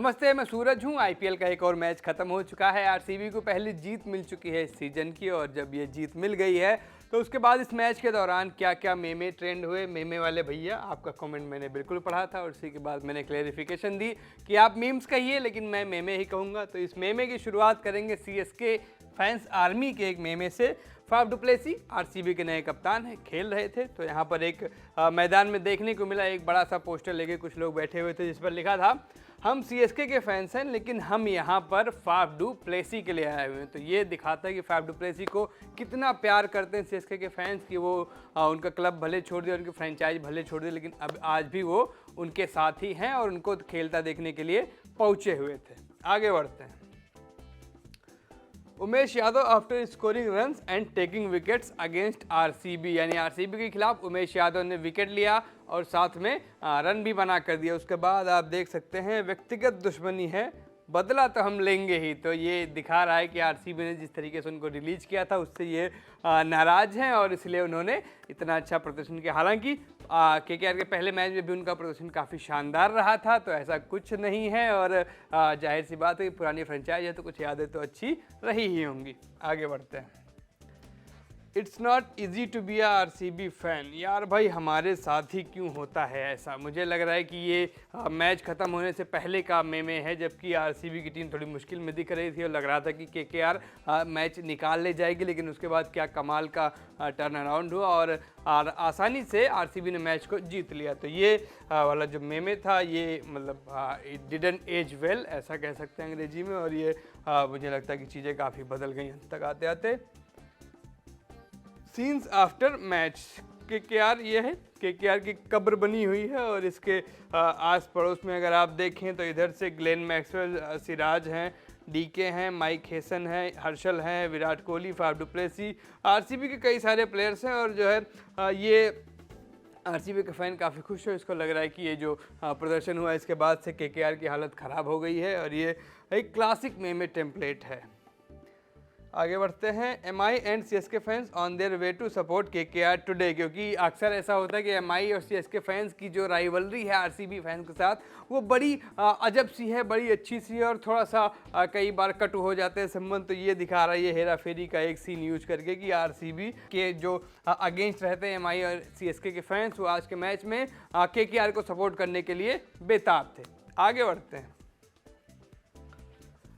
नमस्ते, मैं सूरज हूँ। आईपीएल का एक और मैच खत्म हो चुका है। आरसीबी को पहली जीत मिल चुकी है इस सीजन की, और जब ये जीत मिल गई है तो उसके बाद इस मैच के दौरान क्या क्या मेमे ट्रेंड हुए। मेमे वाले भैया, आपका कमेंट मैंने बिल्कुल पढ़ा था और उसी के बाद मैंने क्लेरिफिकेशन दी कि आप मीम्स कहिए लेकिन मैं मेमे ही कहूँगा। तो इस मेमे की शुरुआत करेंगे सीएसके फैंस आर्मी के एक मेमे से। फाफ डुप्लेसी आरसीबी के नए कप्तान हैं, खेल रहे थे तो यहाँ पर एक मैदान में देखने को मिला, एक बड़ा सा पोस्टर लेके कुछ लोग बैठे हुए थे जिस पर लिखा था, हम सीएसके के फैंस हैं लेकिन हम यहाँ पर फाफ डुप्लेसी के लिए आए हुए हैं। तो ये दिखाता है कि फाफ डुप्लेसी को कितना प्यार करते हैं सीएसके के फैंस, कि वो उनका क्लब भले छोड़ दिया, उनकी फ्रेंचाइज भले छोड़ दी, लेकिन अब आज भी वो उनके साथ ही हैं और उनको खेलता देखने के लिए पहुँचे हुए थे। आगे बढ़ते हैं। Umesh Yadav after scoring runs and taking wickets against RCB, यानी आरसीबी के खिलाफ उमेश यादव ने विकेट लिया और साथ में रन भी बना कर दिया। उसके बाद आप देख सकते हैं व्यक्तिगत दुश्मनी है, बदला तो हम लेंगे ही। तो ये दिखा रहा है कि आरसीबी ने जिस तरीके से उनको रिलीज किया था उससे ये नाराज़ हैं और इसलिए उन्होंने इतना अच्छा प्रदर्शन किया। हालांकि केकेआर के पहले मैच में भी उनका प्रदर्शन काफ़ी शानदार रहा था, तो ऐसा कुछ नहीं है और जाहिर सी बात है कि पुरानी फ्रेंचाइज है तो कुछ यादें तो अच्छी रही ही होंगी। आगे बढ़ते हैं। It's not easy to be RCB fan. यार भाई, हमारे साथ ही क्यों होता है ऐसा? मुझे लग रहा है कि ये मैच ख़त्म होने से पहले का मेमे है, जबकि आरसीबी की टीम थोड़ी मुश्किल में दिख रही थी और लग रहा था कि केकेआर मैच निकाल ले जाएगी, लेकिन उसके बाद क्या कमाल का टर्न अराउंड हुआ और आसानी से आरसीबी ने मैच को जीत लिया। तो ये वाला जो मेमे था ये मतलब इट डिडंट एज वेल, ऐसा कह सकते हैं अंग्रेजी में, और ये मुझे लगता है कि चीज़ें काफ़ी बदल गई अंत तक आते आते। सीन्स आफ्टर मैच, केकेआर ये है, केकेआर की कब्र बनी हुई है और इसके आस पड़ोस में अगर आप देखें तो इधर से ग्लेन मैक्सवेल, सिराज हैं, डीके हैं, माइक हेसन हैं, हर्षल हैं, Virat Kohli, Faf du Plessis, RCB के कई सारे प्लेयर्स हैं। और जो है ये आरसीबी का फ़ैन काफ़ी खुश है। इसको लग रहा है कि ये जो प्रदर्शन हुआ इसके बाद से केकेआर की हालत ख़राब हो गई है और ये एक क्लासिक मेमे टेम्पलेट है। आगे बढ़ते हैं। MI and CSK fans on their way to support KKR today, क्योंकि अक्सर ऐसा होता है कि एमआई और सीएसके फैंस की जो राइवलरी है आरसीबी फैंस के साथ वो बड़ी अजब सी है, बड़ी अच्छी सी है और थोड़ा सा कई बार कटु हो जाते हैं संबंध। तो ये दिखा रहा है ये हेरा फेरी का एक सीन यूज करके कि आरसीबी के जो अगेंस्ट रहते हैं एमआई और सीएसके के फैंस, वो आज के मैच में केकेआर को सपोर्ट करने के लिए बेताब थे। आगे बढ़ते हैं।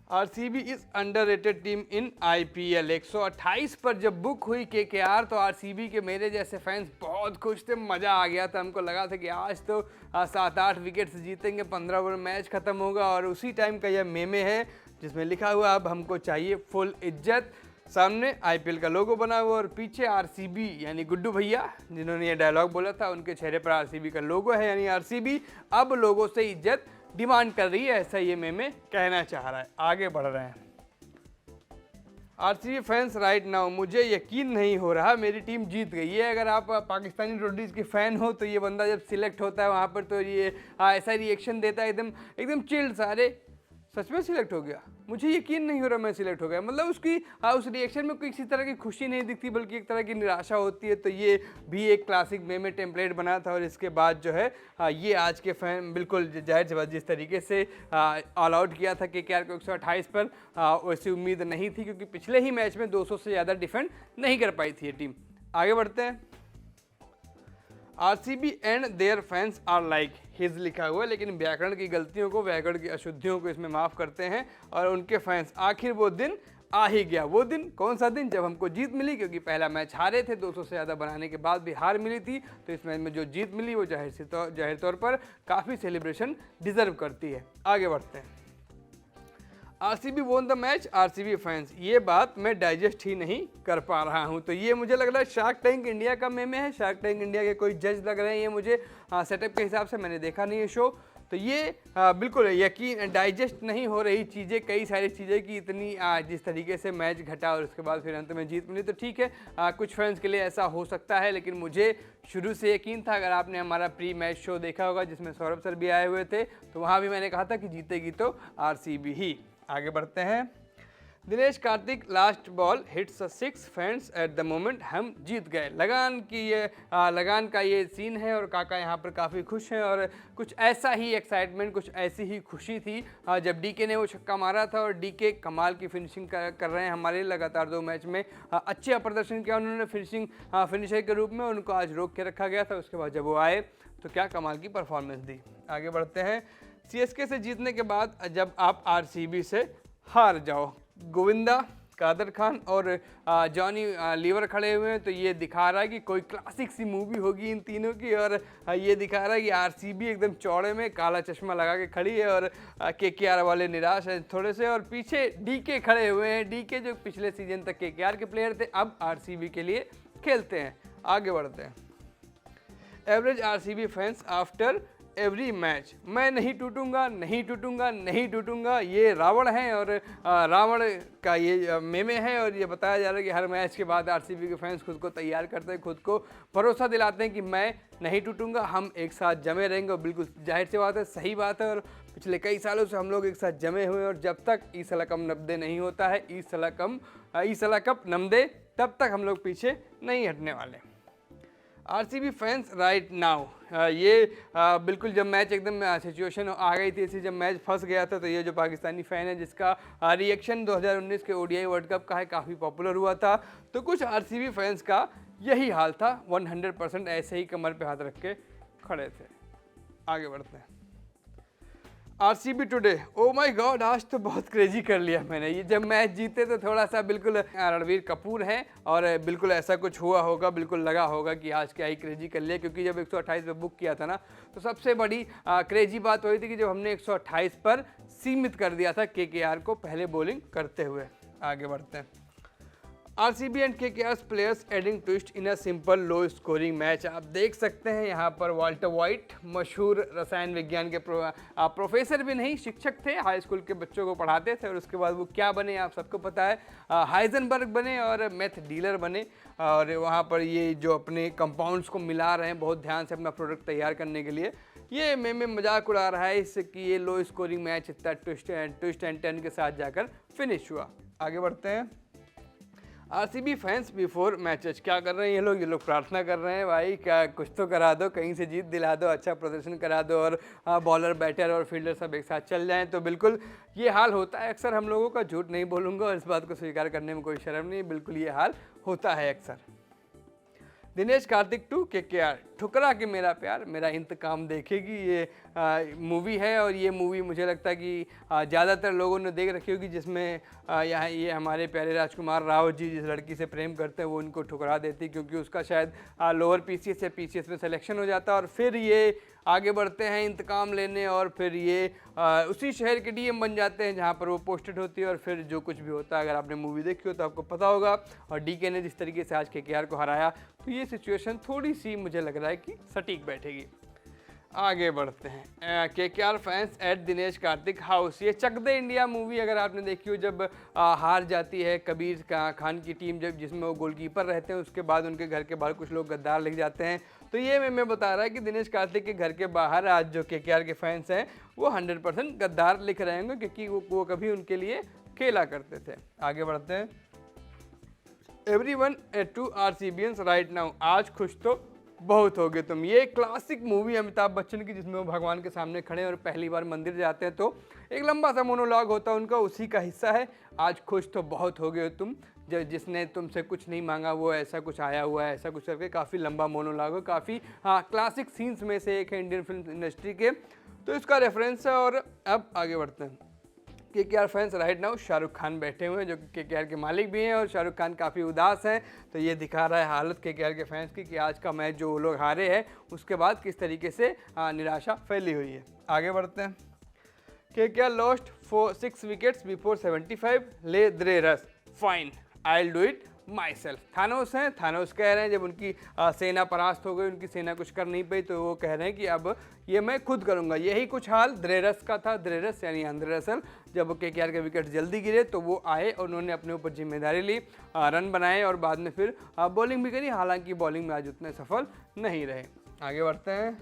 RCB is underrated team in IPL. 128 पर जब बुक हुई केकेआर तो आरसीबी के मेरे जैसे फैंस बहुत खुश थे, मज़ा आ गया था। हमको लगा था कि आज तो 7-8 विकेट से जीतेंगे, 15 ओवर मैच खत्म होगा। और उसी टाइम का यह मेमे है जिसमें लिखा हुआ अब हमको चाहिए फुल इज्जत। सामने आईपीएल का लोगो बना हुआ और पीछे आरसीबी यानी गुड्डू भैया जिन्होंने ये डायलॉग बोला था, उनके चेहरे पर आरसीबी का लोगो है, यानी आरसीबी अब लोगों से इज्जत डिमांड कर रही है, ऐसा ये मेमे कहना चाह रहा है। आगे बढ़ रहे हैं। आरसीबी फैंस राइट नाउ, मुझे यकीन नहीं हो रहा मेरी टीम जीत गई है। अगर आप पाकिस्तानी रोडीज के फ़ैन हो तो ये बंदा जब सिलेक्ट होता है वहाँ पर तो ये ऐसा रिएक्शन देता है एकदम एकदम चिल्ड सा, अरे सच में सिलेक्ट हो गया, मुझे यकीन नहीं हो रहा मैं सिलेक्ट हो गया। मतलब उसकी उस रिएक्शन में किसी तरह की खुशी नहीं दिखती बल्कि एक तरह की निराशा होती है। तो ये भी एक क्लासिक मेमे टेम्पलेट बना था और इसके बाद जो है ये आज के फैन बिल्कुल जाहिर सी बात जिस तरीके से ऑल आउट किया था केकेआर को 128 पर, वैसी उम्मीद नहीं थी क्योंकि पिछले ही मैच में 200 से ज़्यादा डिफेंड नहीं कर पाई थी ये टीम। आगे बढ़ते हैं। RCB and their fans are like his लिखा हुआ है, लेकिन व्याकरण की गलतियों को, व्याकरण की अशुद्धियों को इसमें माफ़ करते हैं। और उनके फैंस, आखिर वो दिन आ ही गया। वो दिन कौन सा दिन? जब हमको जीत मिली, क्योंकि पहला मैच हारे थे, 200 से ज़्यादा बनाने के बाद भी हार मिली थी। तो इस मैच में जो जीत मिली वो जाहिर तौर पर काफ़ी सेलिब्रेशन डिजर्व करती है। आगे बढ़ते हैं। RCB won the match, RCB fans, ये बात मैं डाइजेस्ट ही नहीं कर पा रहा हूँ। तो ये मुझे लग रहा है शार्क टैंक इंडिया का मेमे है। शार्क टैंक इंडिया के कोई जज लग रहे हैं ये मुझे, सेटअप के हिसाब से। मैंने देखा नहीं है शो, तो ये बिल्कुल यकीन डाइजेस्ट नहीं हो रही चीज़ें, कई सारी चीज़ें कि इतनी जिस तरीके से मैच घटा और उसके बाद फिर अंत में जीत मिली। तो ठीक है, कुछ फैंस के लिए ऐसा हो सकता है, लेकिन मुझे शुरू से यकीन था। अगर आपने हमारा प्री मैच शो देखा होगा जिसमें सौरभ सर भी आए हुए थे, तो वहाँ भी मैंने कहा था कि जीतेगी तो आरसीबी ही। आगे बढ़ते हैं। Dinesh Karthik last ball hits a six fans at the moment हम जीत गए। लगान की ये लगान का ये सीन है और काका यहाँ पर काफ़ी खुश हैं और कुछ ऐसा ही एक्साइटमेंट, कुछ ऐसी ही खुशी थी जब डीके ने वो छक्का मारा था और डीके कमाल की फिनिशिंग कर रहे हैं हमारे लगातार 2 मैच में अच्छा प्रदर्शन किया उन्होंने फिनिशर के रूप में। उनको आज रोक के रखा गया था, उसके बाद जब वो आए तो क्या कमाल की परफॉर्मेंस दी। आगे बढ़ते हैं। सीएसके से जीतने के बाद जब आप आरसीबी से हार जाओ, गोविंदा, कादर खान और जॉनी लीवर खड़े हुए हैं, तो ये दिखा रहा है कि कोई क्लासिक सी मूवी होगी इन तीनों की। और ये दिखा रहा है कि आरसीबी एकदम चौड़े में काला चश्मा लगा के खड़ी है और केकेआर वाले निराश हैं थोड़े से। और पीछे डीके खड़े हुए हैं, डीके जो पिछले सीजन तक केकेआर के प्लेयर थे अब आरसीबी के लिए खेलते हैं। आगे बढ़ते हैं। Average RCB fans after every match, मैं नहीं टूटूंगा, नहीं टूटूंगा, नहीं टूटूंगा, ये रावण है और रावण का ये मेमे है। और ये बताया जा रहा है कि हर मैच के बाद आरसीबी के फैंस खुद को तैयार करते हैं, खुद को भरोसा दिलाते हैं कि मैं नहीं टूटूंगा, हम एक साथ जमे रहेंगे। और बिल्कुल जाहिर सी बात है, सही बात है। और पिछले कई सालों से हम लोग एक साथ जमे हुए हैं और जब तक ईसला कप नब्दे नहीं होता है, ईसला कप नम्दे, तब तक हम लोग पीछे नहीं हटने वाले। आरसीबी फैंस राइट नाउ, ये बिल्कुल जब मैच एकदम सिचुएशन आ गई थी, इसी जब मैच फंस गया था, तो ये जो पाकिस्तानी फ़ैन है जिसका रिएक्शन 2019 के ओडीआई वर्ल्ड कप का है काफ़ी पॉपुलर हुआ था, तो कुछ आरसीबी फैंस का यही हाल था। 100% ऐसे ही कमर पे हाथ रख के खड़े थे। आगे बढ़ते हैं। RCB today, oh my God, आज तो बहुत क्रेजी कर लिया मैंने। ये जब मैच जीते तो थोड़ा सा बिल्कुल रणवीर कपूर हैं और बिल्कुल ऐसा कुछ हुआ होगा, बिल्कुल लगा होगा कि आज क्या ही क्रेजी कर लिया। क्योंकि जब 128 पे बुक किया था ना, तो सबसे बड़ी क्रेजी बात वही थी कि जब हमने 128 पर सीमित कर दिया था केकेआर को पहले बॉलिंग करते हुए। आगे बढ़ते हैं। RCB and KKR players adding twist in a simple low scoring match. आप देख सकते हैं यहाँ पर वाल्टर वाइट, मशहूर रसायन विज्ञान के प्रोफेसर भी नहीं, शिक्षक थे, हाई स्कूल के बच्चों को पढ़ाते थे। और उसके बाद वो क्या बने आप सबको पता है, हाइजनबर्ग बने और मैथ डीलर बने। और वहाँ पर ये जो अपने कंपाउंड्स को मिला रहे हैं बहुत ध्यान से अपना प्रोडक्ट तैयार करने के लिए, ये में मजाक उड़ा रहा है इससे कि ये लो स्कोरिंग मैच इतना ट्विस्ट एंड टर्न के साथ जाकर फिनिश हुआ। आगे बढ़ते हैं। आरसीबी फैंस बिफोर मैचेस क्या कर रहे हैं ये लोग प्रार्थना कर रहे हैं, भाई क्या कुछ तो करा दो, कहीं से जीत दिला दो, अच्छा प्रदर्शन करा दो और बॉलर, बैटर और फील्डर सब एक साथ चल जाएं। तो बिल्कुल ये हाल होता है अक्सर हम लोगों का, झूठ नहीं बोलूँगा और इस बात को स्वीकार करने में कोई शर्म नहीं, बिल्कुल ये हाल होता है अक्सर। दिनेश कार्तिक टू केकेआर, ठुकरा के मेरा प्यार मेरा इंतकाम देखेगी, ये मूवी है। और ये मूवी मुझे लगता है कि ज़्यादातर लोगों ने देख रखी होगी, जिसमें यहाँ ये हमारे प्यारे राजकुमार राव जी जिस लड़की से प्रेम करते हैं वो उनको ठुकरा देती, क्योंकि उसका शायद लोअर पीसीएस से पीसीएस में सिलेक्शन हो जाता है। और फिर ये आगे बढ़ते हैं इंतकाम लेने और फिर ये उसी शहर के डीएम बन जाते हैं जहाँ पर वो पोस्टेड होती है। और फिर जो कुछ भी होता है, अगर आपने मूवी देखी हो तो आपको पता होगा। और डीके ने जिस तरीके से आज केकेआर को हराया, तो ये सिचुएशन थोड़ी सी मुझे लग रहा है कि सटीक बैठेगी। आगे बढ़ते हैं। KKR fans at Dinesh Karthik house, ये चक दे इंडिया मूवी अगर आपने देखी हो, जब हार जाती है कबीर खान की टीम, जब जिसमें वो गोलकीपर रहते हैं, उसके बाद उनके घर के बाहर कुछ लोग गद्दार लिख जाते हैं। तो ये मैं बता रहा है कि दिनेश कार्तिक के घर के बाहर आज जो केकेआर के फैंस हैं वो 100% गद्दार लिख रहे होंगे, क्योंकि वो कभी उनके लिए खेला करते थे। आगे बढ़ते हैं। एवरीवन टू आरसीबियंस राइट नाउ, आज खुश तो बहुत हो गए तुम, ये क्लासिक मूवी अमिताभ बच्चन की जिसमें वो भगवान के सामने खड़े और पहली बार मंदिर जाते हैं, तो एक लंबा सा मोनोलॉग होता है उनका, उसी का हिस्सा है आज खुश तो बहुत हो गए हो तुम, जिसने तुमसे कुछ नहीं मांगा वो ऐसा कुछ आया हुआ है, ऐसा कुछ करके काफ़ी लंबा मोनोलॉग है, काफ़ी क्लासिक सीन्स में से एक है इंडियन फिल्म इंडस्ट्री के, तो इसका रेफरेंस है। और अब आगे बढ़ते हैं। KKR fans right now, Shahrukh Khan बैठे हुए हैं जो केकेआर के मालिक भी हैं और शाहरुख खान काफ़ी उदास हैं। तो ये दिखा रहा है हालत केकेआर के फैंस की कि आज का मैच जो वो लोग हारे हैं उसके बाद किस तरीके से निराशा फैली हुई है। आगे बढ़ते हैं। केकेआर लॉस्ट 6 विकेट्स बिफोर 75, ले द्रे रस, fine I will do it my self. Thanos हैं, थानोस कह रहे हैं जब उनकी सेना परास्त हो गई, उनकी सेना कुछ कर नहीं पाई, तो वो कह रहे हैं कि अब ये मैं खुद करूंगा। यही कुछ हाल द्रेरस का था। द्रेरस यानी आंद्रे रसल, जब केकेआर के विकेट जल्दी गिरे तो वो आए और उन्होंने अपने ऊपर जिम्मेदारी ली, रन बनाए और बाद में फिर बॉलिंग भी करी, हालांकि बॉलिंग में आज उतने सफल नहीं रहे। आगे बढ़ते हैं।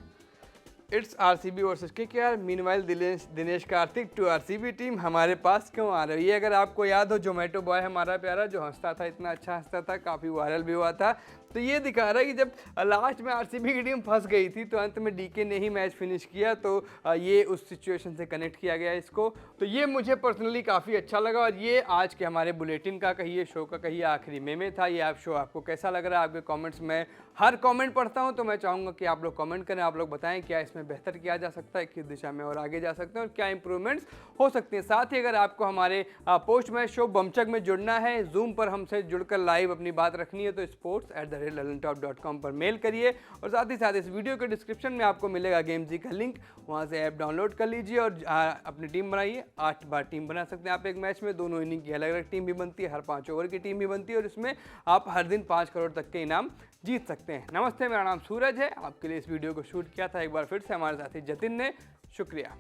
It's RCB versus KKR. Meanwhile Dinesh Karthik to RCB team, हमारे पास क्यों आ रहे हो। ये अगर आपको याद हो, जोमेटो बॉय हमारा प्यारा जो हंसता था, इतना अच्छा हंसता था, काफ़ी वायरल भी हुआ था। तो ये दिखा रहा है कि जब लास्ट में आरसीबी की टीम फंस गई थी तो अंत में डीके ने ही मैच फिनिश किया, तो ये उस सिचुएशन से कनेक्ट किया गया इसको। तो ये मुझे पर्सनली काफ़ी अच्छा लगा और ये आज के हमारे बुलेटिन का कहिए, शो का कहिए, आखिरी में था। ये आप शो आपको कैसा लग रहा है, आपके कमेंट्स में हर कमेंट पढ़ता हूं, तो मैं चाहूँगा कि आप लोग कमेंट करें, आप लोग बताएं क्या इसमें बेहतर किया जा सकता है, किस दिशा में और आगे जा सकते हैं और क्या इंप्रूवमेंट्स हो सकती हैं। साथ ही अगर आपको हमारे पोस्ट मैच शो बमचक में जुड़ना है, जूम पर हमसे जुड़कर लाइव अपनी बात रखनी है, तो sports@lallantop.com पर मेल करिए। और साथ ही साथ इस वीडियो के डिस्क्रिप्शन में आपको मिलेगा गेमजी का लिंक, वहाँ से ऐप डाउनलोड कर लीजिए और अपनी टीम बनाइए। 8 बार टीम बना सकते हैं आप एक मैच में, दोनों इनिंग की अलग अलग टीम भी बनती है, हर 5 ओवर की टीम भी बनती है और इसमें आप हर दिन 5 करोड़ तक के इनाम जीत सकते हैं। नमस्ते, मेरा नाम सूरज है, आपके लिए इस वीडियो को शूट किया था एक बार फिर से हमारे साथी जतिन ने। शुक्रिया।